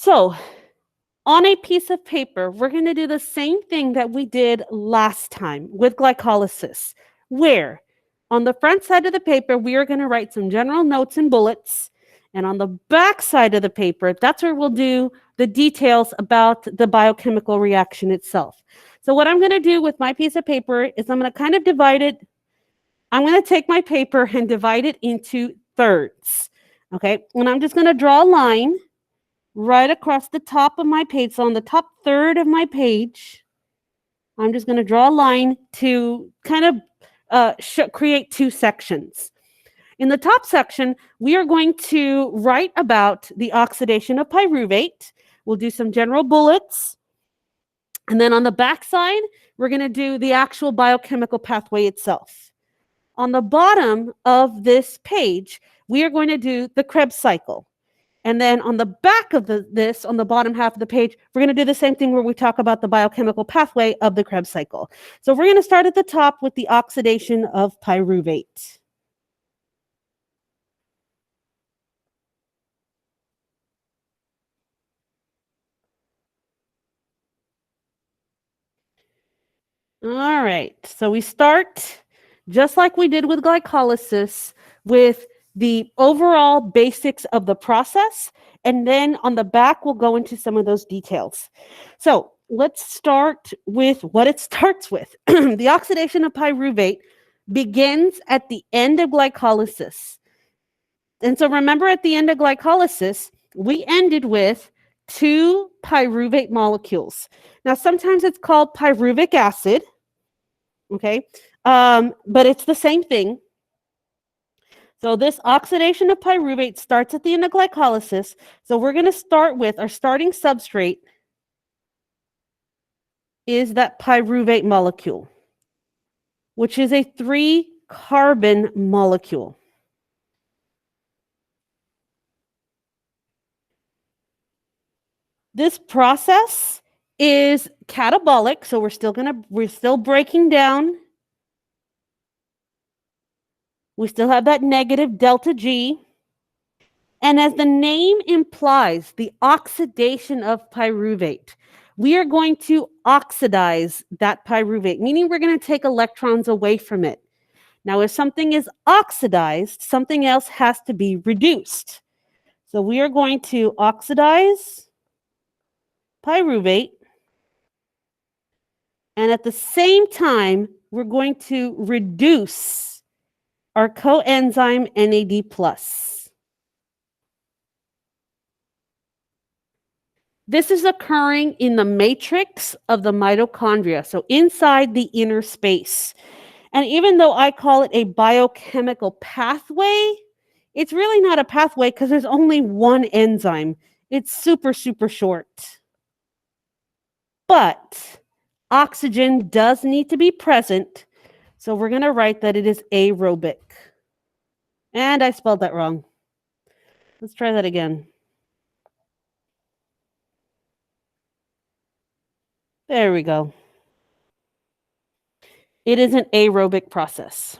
So on a piece of paper, we're going to do the same thing that we did last time with glycolysis, where on the front side of the paper, we are going to write some general notes and bullets. And on the back side of the paper, that's where we'll do the details about the biochemical reaction itself. So what I'm going to do with my piece of paper is I'm going to kind of divide it. I'm going to take my paper and divide it into thirds. Okay, and I'm just going to draw a line right across the top of my page. So on the top third of my page, I'm just going to draw a line to kind of create two sections. In the top section, we are going to write about the oxidation of pyruvate. We'll do some general bullets. And then on the back side, we're going to do the actual biochemical pathway itself. On the bottom of this page, we are going to do the Krebs cycle. And then on the back of this, on the bottom half of the page, we're going to do the same thing where we talk about the biochemical pathway of the Krebs cycle. So we're going to start at the top with the oxidation of pyruvate. All right, so we start just like we did with glycolysis with the overall basics of the process. And then on the back, we'll go into some of those details. So let's start with what it starts with. The oxidation of pyruvate begins at the end of glycolysis. And so remember, at the end of glycolysis, we ended with 2 pyruvate molecules. Now, sometimes it's called pyruvic acid, okay? But it's the same thing. So this oxidation of pyruvate starts at the end of glycolysis. So we're going to start with our starting substrate is that pyruvate molecule, which is a 3-carbon molecule. This process is catabolic, so we're still breaking down. We still have that negative delta G. And as the name implies, the oxidation of pyruvate, we are going to oxidize that pyruvate, meaning we're going to take electrons away from it. Now, if something is oxidized, something else has to be reduced. So we are going to oxidize pyruvate. And at the same time, we're going to reduce our coenzyme NAD+. This is occurring in the matrix of the mitochondria, so inside the inner space. And even though I call it a biochemical pathway, it's really not a pathway because there's only one enzyme. It's super, super short. But oxygen does need to be present, so we're going to write that it is aerobic. And I spelled that wrong. Let's try that again. There we go. It is an aerobic process.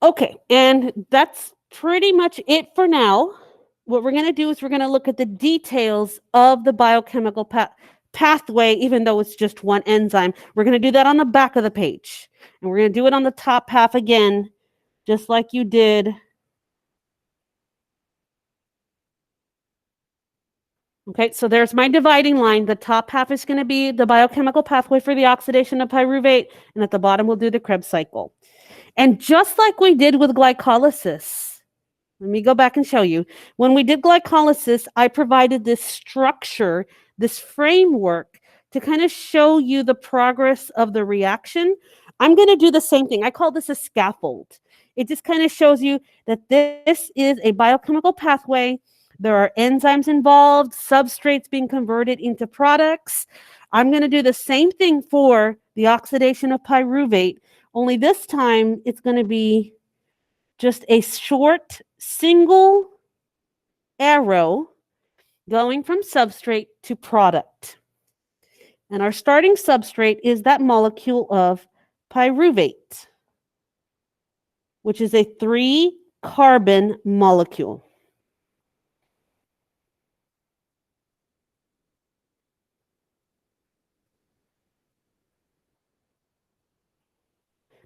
Okay, and that's pretty much it for now. What we're going to do is we're going to look at the details of the biochemical pathway, even though it's just one enzyme. We're going to do that on the back of the page. And we're going to do it on the top half again, just like you did. Okay, so there's my dividing line. The top half is going to be the biochemical pathway for the oxidation of pyruvate, and at the bottom we'll do the Krebs cycle. And just like we did with glycolysis, let me go back and show you. When we did glycolysis, I provided this structure, this framework to kind of show you the progress of the reaction. I'm going to do the same thing. I call this a scaffold. It just kind of shows you that this is a biochemical pathway. There are enzymes involved, substrates being converted into products. I'm going to do the same thing for the oxidation of pyruvate, only this time it's going to be just a short single arrow going from substrate to product. And our starting substrate is that molecule of pyruvate, which is a 3 carbon molecule.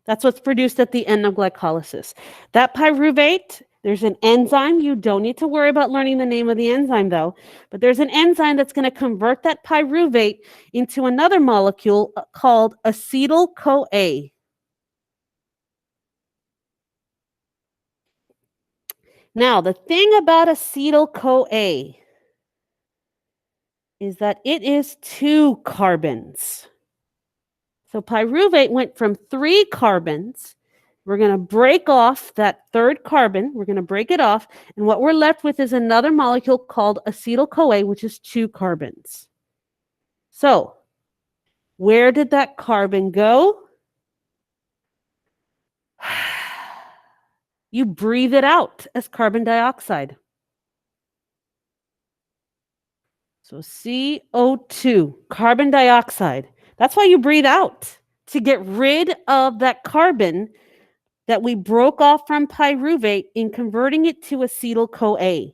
That's what's produced at the end of glycolysis. That pyruvate, there's an enzyme. You don't need to worry about learning the name of the enzyme, though. But there's an enzyme that's going to convert that pyruvate into another molecule called acetyl-CoA. Now, the thing about acetyl-CoA is that it is 2 carbons. So pyruvate went from 3 carbons. We're going to break off that third carbon. We're going to break it off. And what we're left with is another molecule called acetyl-CoA, which is 2 carbons. So where did that carbon go? You breathe it out as carbon dioxide. So CO2, carbon dioxide. That's why you breathe out, to get rid of that carbon that we broke off from pyruvate in converting it to acetyl-CoA.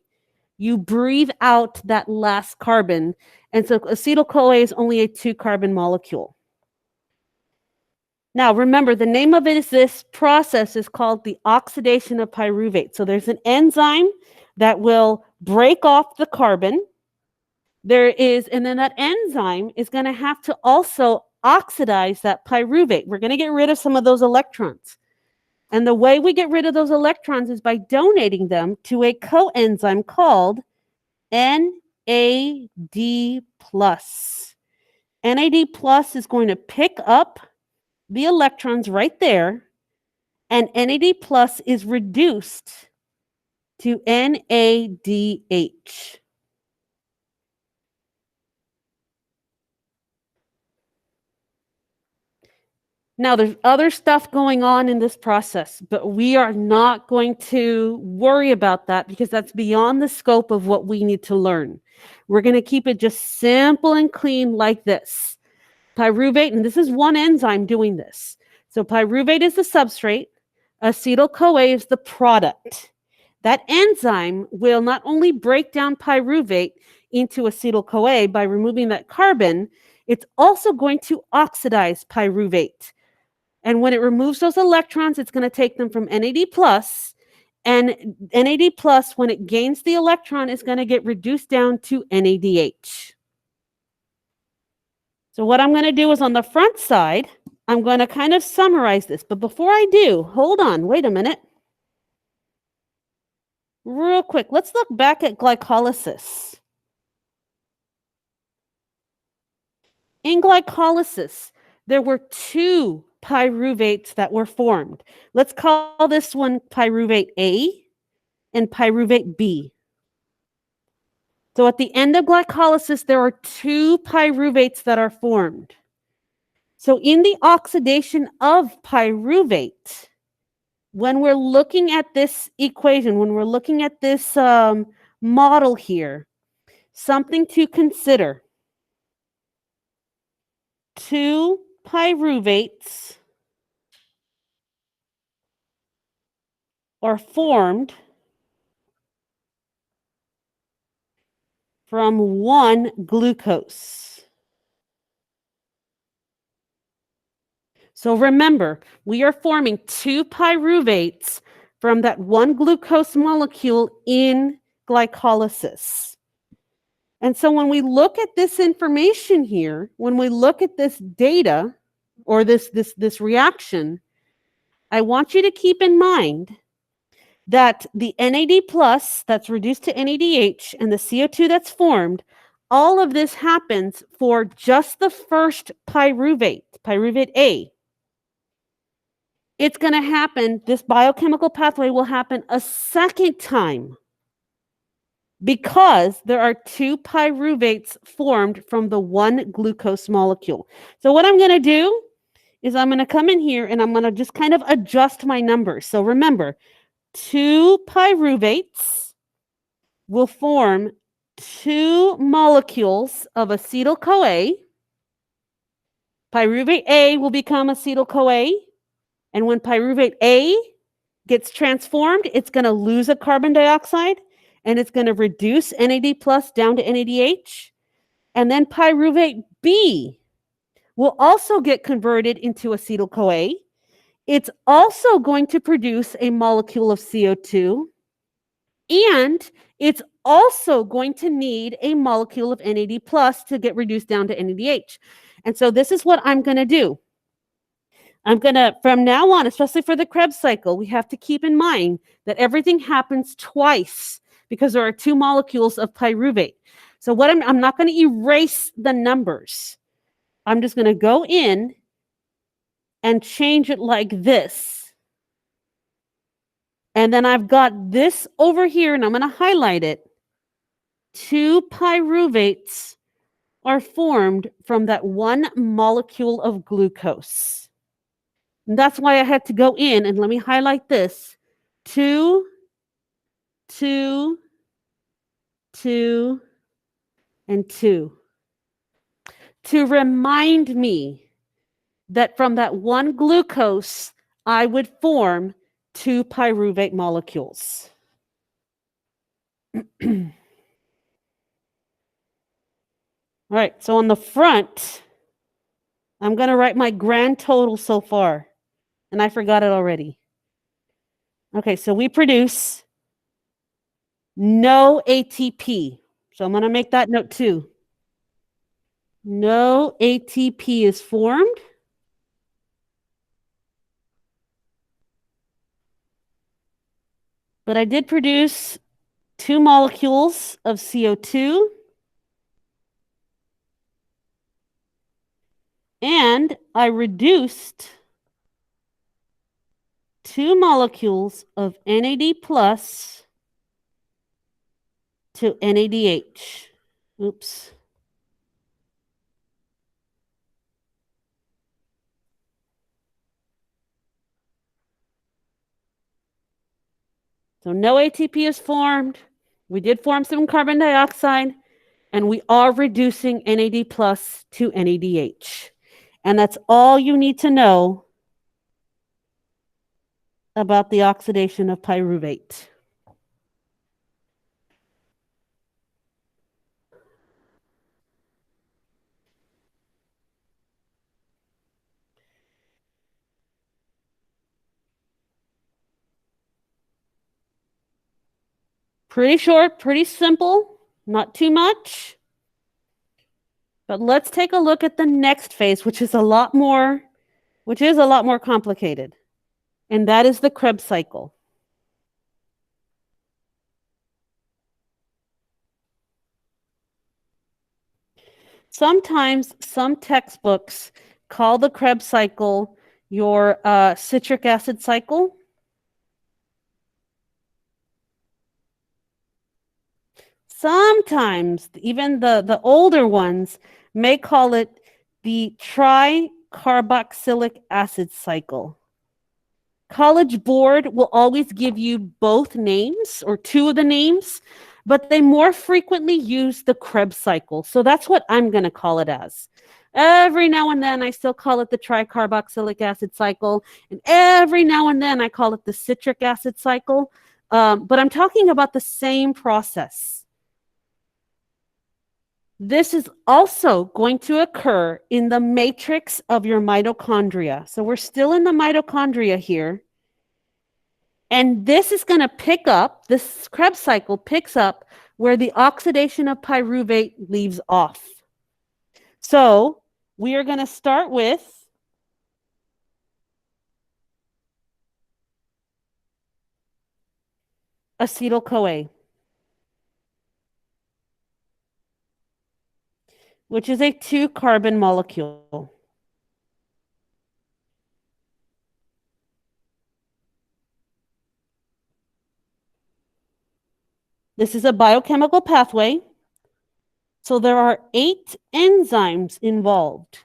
You breathe out that last carbon. And so acetyl-CoA is only a 2-carbon molecule. Now, remember, the name of it is this process is called the oxidation of pyruvate. So there's an enzyme that will break off the carbon. And then that enzyme is going to have to also oxidize that pyruvate. We're going to get rid of some of those electrons. And the way we get rid of those electrons is by donating them to a coenzyme called NAD+. NAD+ is going to pick up the electrons right there, and NAD+ is reduced to NADH. Now, there's other stuff going on in this process, but we are not going to worry about that because that's beyond the scope of what we need to learn. We're going to keep it just simple and clean like this. Pyruvate, and this is one enzyme doing this. So pyruvate is the substrate, acetyl-CoA is the product. That enzyme will not only break down pyruvate into acetyl-CoA by removing that carbon, it's also going to oxidize pyruvate. And when it removes those electrons, it's going to take them from NAD+, and NAD+, when it gains the electron, is going to get reduced down to NADH. So what I'm going to do is on the front side, I'm going to kind of summarize this. But before I do, hold on, wait a minute. Real quick, let's look back at glycolysis. In glycolysis, there were 2 pyruvates that were formed. Let's call this one pyruvate A and pyruvate B. So at the end of glycolysis, there are 2 pyruvates that are formed. So in the oxidation of pyruvate, when we're looking at this equation, when we're looking at this model here, something to consider. 2 pyruvates are formed from 1 glucose. So remember, we are forming 2 pyruvates from that 1 glucose molecule in glycolysis. And so when we look at this information here, when we look at this data or this reaction, I want you to keep in mind that the NAD+ that's reduced to NADH and the CO2 that's formed, all of this happens for just the first pyruvate, pyruvate A. It's going to happen, this biochemical pathway will happen a second time because there are 2 pyruvates formed from the 1 glucose molecule. So what I'm going to do is I'm going to come in here and I'm going to just kind of adjust my numbers. So remember, 2 pyruvates will form 2 molecules of acetyl-CoA. Pyruvate A will become acetyl-CoA. And when pyruvate A gets transformed, it's going to lose a carbon dioxide and it's going to reduce NAD plus down to NADH. And then pyruvate B will also get converted into acetyl-CoA. It's also going to produce a molecule of CO2, and it's also going to need a molecule of NAD plus to get reduced down to NADH. And so this is what I'm going to do. I'm going to, from now on, especially for the Krebs cycle, we have to keep in mind that everything happens twice because there are two molecules of pyruvate. So what I'm not going to erase the numbers. I'm just going to go in and change it like this. And then I've got this over here, and I'm going to highlight it. Two pyruvates are formed from that one molecule of glucose. And that's why I had to go in, and let me highlight this. 2, 2, 2, and 2. To remind me that from that one glucose, I would form two pyruvate molecules. All right, so on the front, I'm going to write my grand total so far, and I forgot it already. Okay, so we produce no ATP. So I'm going to make that note too. No ATP is formed. But I did produce two molecules of CO2. And I reduced two molecules of NAD plus to NADH. Oops. So no ATP is formed. We did form some carbon dioxide, and we are reducing NAD plus to NADH. And that's all you need to know about the oxidation of pyruvate. Pretty short, pretty simple, not too much. But let's take a look at the next phase, which is a lot more complicated. And that is the Krebs cycle. Sometimes some textbooks call the Krebs cycle your citric acid cycle. Sometimes even the older ones may call it the tricarboxylic acid cycle. College Board will always give you both names or two of the names, but they more frequently use the Krebs cycle. So that's what I'm going to call it as. Every now and then I still call it the tricarboxylic acid cycle, and every now and then I call it the citric acid cycle. But I'm talking about the same process. This is also going to occur in the matrix of your mitochondria. So we're still in the mitochondria here. And this is going to pick up, this Krebs cycle picks up where the oxidation of pyruvate leaves off. So we are going to start with acetyl-CoA, which is a 2-carbon molecule. This is a biochemical pathway. So there are 8 enzymes involved.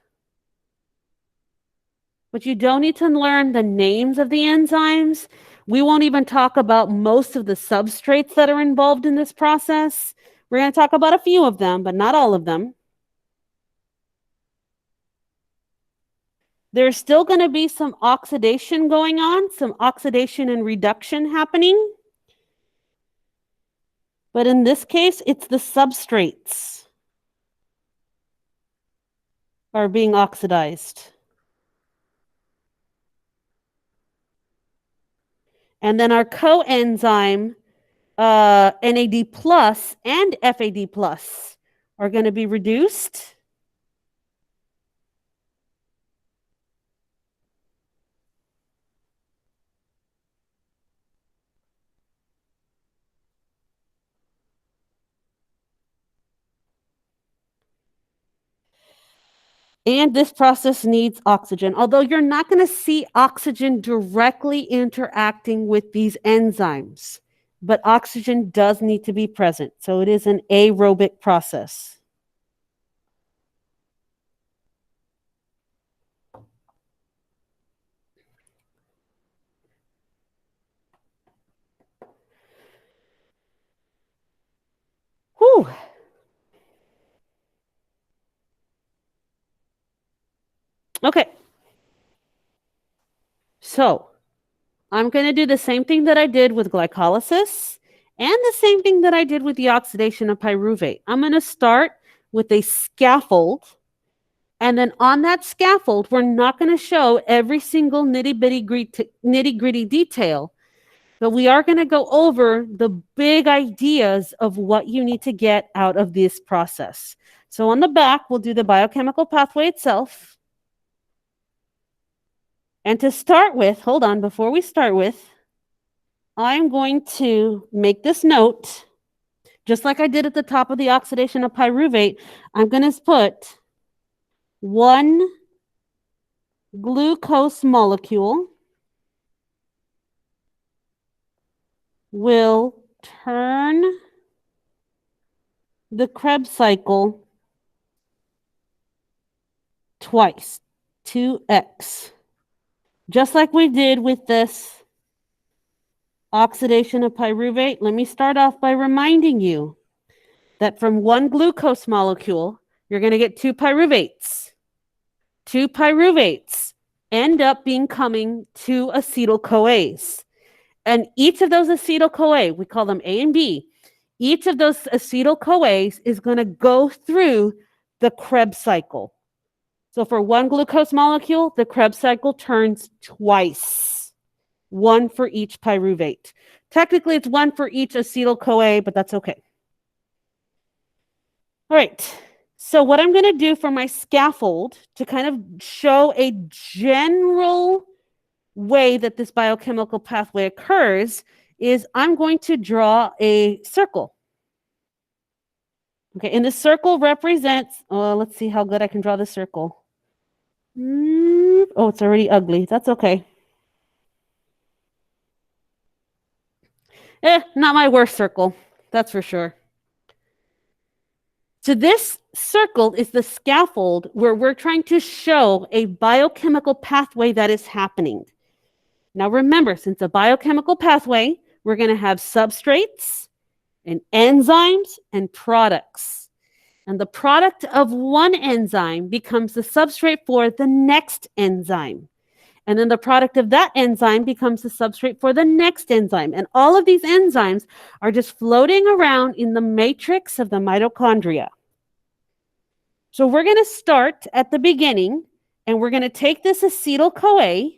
But you don't need to learn the names of the enzymes. We won't even talk about most of the substrates that are involved in this process. We're going to talk about a few of them, but not all of them. There's still going to be some oxidation going on, some oxidation and reduction happening. But in this case, it's the substrates are being oxidized. And then our coenzyme, NAD plus and FAD plus, are going to be reduced. And this process needs oxygen, although you're not going to see oxygen directly interacting with these enzymes. But oxygen does need to be present. So it is an aerobic process. Whew. Okay. So I'm going to do the same thing that I did with glycolysis and the same thing that I did with the oxidation of pyruvate. I'm going to start with a scaffold. And then on that scaffold, we're not going to show every single nitty-gritty detail, but we are going to go over the big ideas of what you need to get out of this process. So on the back, we'll do the biochemical pathway itself. And to start with, hold on, before we start with, I'm going to make this note, just like I did at the top of the oxidation of pyruvate. I'm going to put 1 glucose molecule will turn the Krebs cycle twice, 2x. Just like we did with this oxidation of pyruvate, let me start off by reminding you that from 1 glucose molecule, you're going to get 2 pyruvates. 2 pyruvates end up becoming 2 acetyl-CoAs. And each of those acetyl-CoA, we call them A and B, each of those acetyl-CoAs is going to go through the Krebs cycle. So for 1 glucose molecule, the Krebs cycle turns twice, 1 for each pyruvate. Technically, it's 1 for each acetyl-CoA, but that's okay. All right. So what I'm going to do for my scaffold to kind of show a general way that this biochemical pathway occurs is I'm going to draw a circle. Okay, and the circle represents, let's see how good I can draw the circle. Oh, it's already ugly. That's okay. Not my worst circle, that's for sure. So this circle is the scaffold where we're trying to show a biochemical pathway that is happening. Now remember, since a biochemical pathway, we're going to have substrates and enzymes and products. And the product of one enzyme becomes the substrate for the next enzyme. And then the product of that enzyme becomes the substrate for the next enzyme. And all of these enzymes are just floating around in the matrix of the mitochondria. So we're going to start at the beginning, and we're going to take this acetyl-CoA,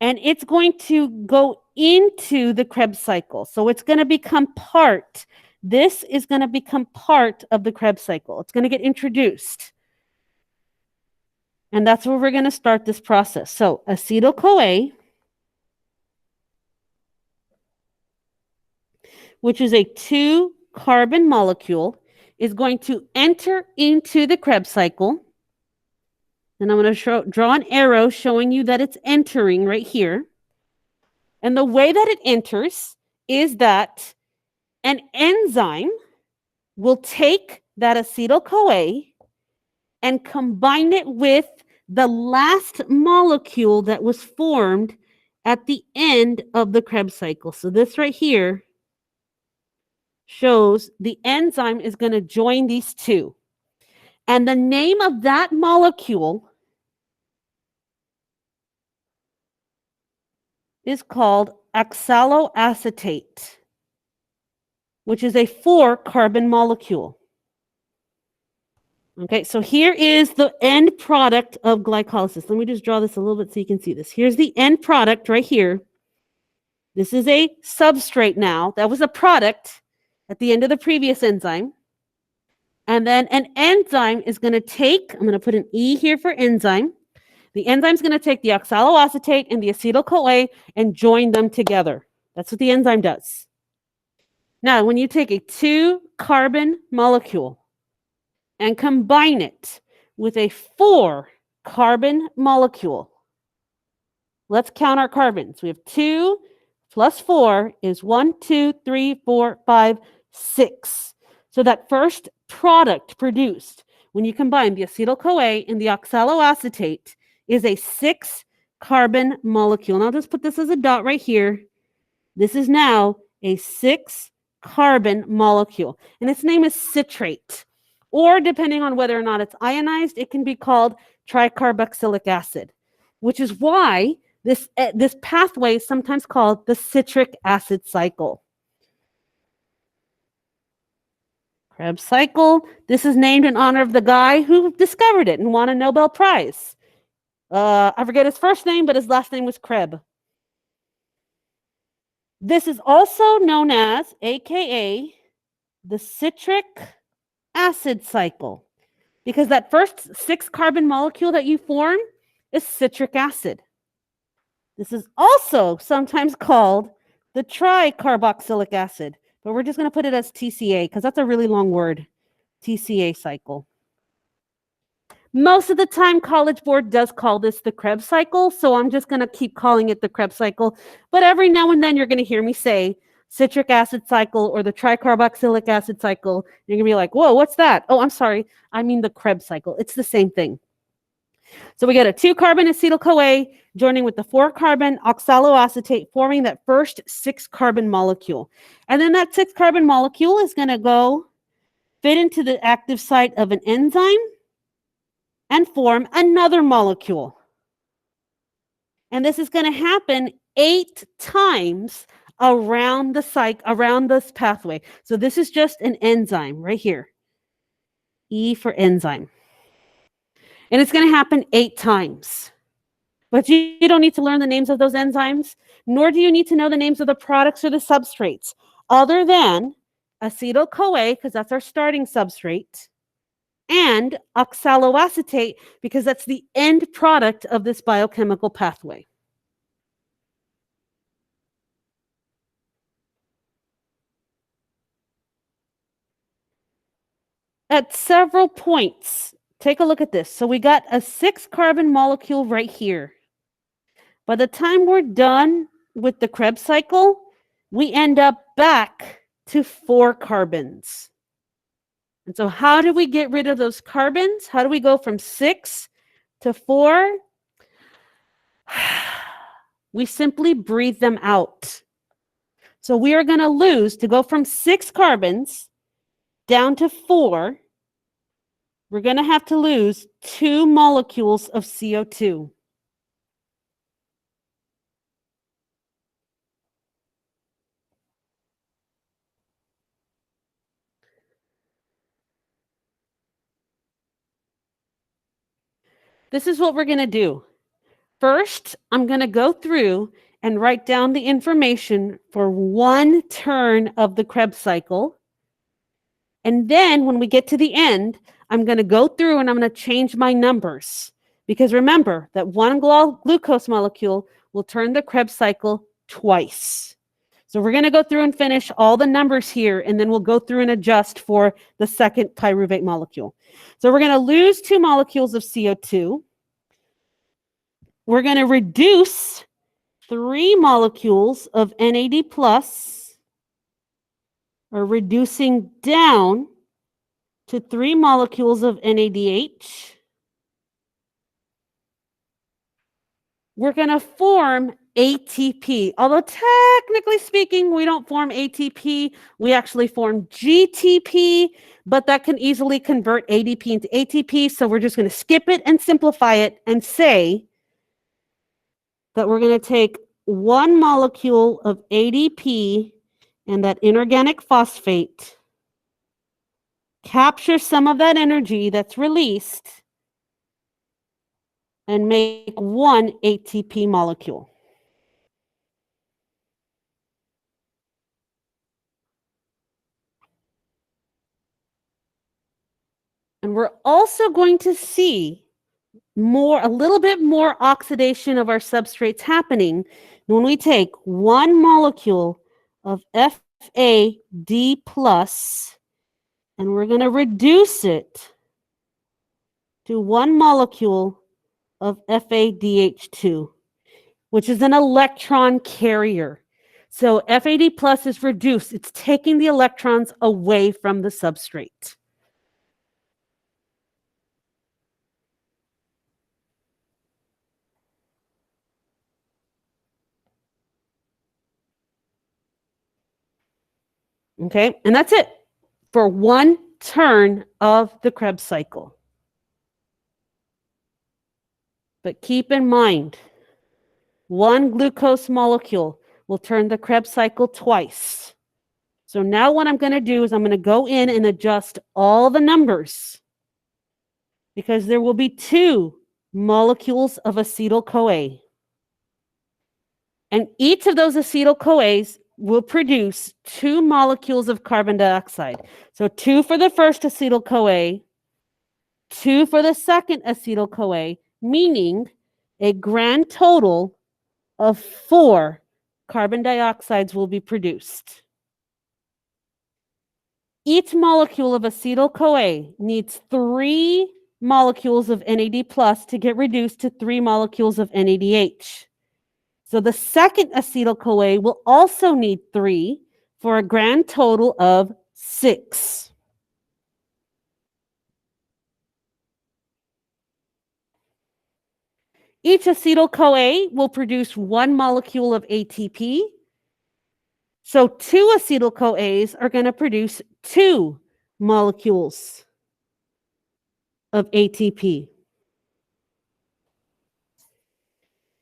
and it's going to go into the Krebs cycle. So it's going to become part. This is going to become part of the Krebs cycle. It's going to get introduced. And that's where we're going to start this process. So acetyl-CoA, which is a 2-carbon molecule, is going to enter into the Krebs cycle. And I'm going to draw an arrow showing you that it's entering right here. And the way that it enters is that an enzyme will take that acetyl-CoA and combine it with the last molecule that was formed at the end of the Krebs cycle. So this right here shows the enzyme is going to join these two. And the name of that molecule is called oxaloacetate, which is a 4-carbon molecule. Okay, so here is the end product of glycolysis. Let me just draw this a little bit so you can see this. Here's the end product right here. This is a substrate now. That was a product at the end of the previous enzyme. And then an enzyme is going to take, I'm going to put an E here for enzyme. The enzyme is going to take the oxaloacetate and the acetyl-CoA and join them together. That's what the enzyme does. Now, when you take a 2-carbon molecule and combine it with a 4-carbon molecule, let's count our carbons. We have 2 plus 4 is 1, 2, 3, 4, 5, 6. So that first product produced when you combine the acetyl-CoA and the oxaloacetate is a 6-carbon molecule. And I'll just put this as a dot right here. This is now a 6-carbon molecule. And its name is citrate. Or depending on whether or not it's ionized, it can be called tricarboxylic acid, which is why this pathway is sometimes called the citric acid cycle. Krebs cycle. This is named in honor of the guy who discovered it and won a Nobel Prize. I forget his first name, but his last name was Krebs. This is also known as, AKA, the citric acid cycle, because that first 6-carbon molecule that you form is citric acid. This is also sometimes called the tricarboxylic acid, but we're just going to put it as TCA because that's a really long word, TCA cycle. Most of the time, College Board does call this the Krebs cycle, so I'm just going to keep calling it the Krebs cycle. But every now and then, you're going to hear me say citric acid cycle or the tricarboxylic acid cycle. You're going to be like, whoa, what's that? Oh, I'm sorry. I mean the Krebs cycle. It's the same thing. So we get a 2-carbon acetyl-CoA joining with the 4-carbon oxaloacetate, forming that first 6-carbon molecule. And then that 6-carbon molecule is going to go fit into the active site of an enzyme and form another molecule. And this is going to happen 8 times around this pathway. So this is just an enzyme right here. E for enzyme. And it's going to happen 8 times. But you don't need to learn the names of those enzymes, nor do you need to know the names of the products or the substrates, other than acetyl-CoA, because that's our starting substrate, and oxaloacetate, because that's the end product of this biochemical pathway. At several points, take a look at this. So we got a 6-carbon molecule right here. By the time we're done with the Krebs cycle, we end up back to 4 carbons. And so how do we get rid of those carbons? How do we go from 6 to 4? We simply breathe them out. So we are going to lose, to go from 6 carbons down to 4, we're going to have to lose 2 molecules of CO2. This is what we're going to do. First, I'm going to go through and write down the information for 1 turn of the Krebs cycle. And then when we get to the end, I'm going to go through and I'm going to change my numbers. Because remember that 1 glucose molecule will turn the Krebs cycle twice. So we're going to go through and finish all the numbers here, and then we'll go through and adjust for the second pyruvate molecule. So we're going to lose 2 molecules of CO2. We're going to reduce 3 molecules of NAD+, or reducing down to 3 molecules of NADH. We're going to form ATP. Although technically speaking, we don't form ATP, we actually form GTP, but that can easily convert ADP into ATP, so we're just going to skip it and simplify it and say that we're going to take one molecule of ADP and that inorganic phosphate, capture some of that energy that's released, and make one ATP molecule. And we're also going to see a little bit more oxidation of our substrates happening when we take one molecule of FAD plus and we're going to reduce it to one molecule of FADH2, which is an electron carrier. So FAD plus is reduced. It's taking the electrons away from the substrate. Okay, and that's it for one turn of the Krebs cycle. But keep in mind, one glucose molecule will turn the Krebs cycle twice. So now what I'm going to do is I'm going to go in and adjust all the numbers because there will be two molecules of acetyl-CoA. And each of those acetyl-CoAs will produce two molecules of carbon dioxide. So two for the first acetyl-CoA, two for the second acetyl-CoA, meaning a grand total of 4 carbon dioxides will be produced. Each molecule of acetyl-CoA needs 3 molecules of NAD+ to get reduced to 3 molecules of NADH. So the second acetyl-CoA will also need 3 for a grand total of 6. Each acetyl-CoA will produce 1 molecule of ATP. So 2 acetyl-CoAs are going to produce 2 molecules of ATP.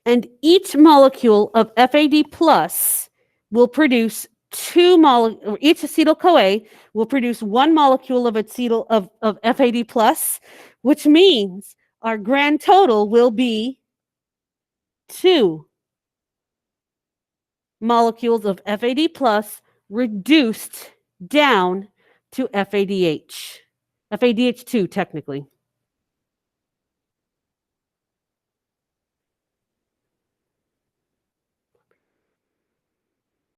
And each molecule of FAD plus will produce each acetyl-CoA will produce 1 molecule of FAD plus, which means our grand total will be 2 molecules of FAD plus reduced down to FADH2 technically.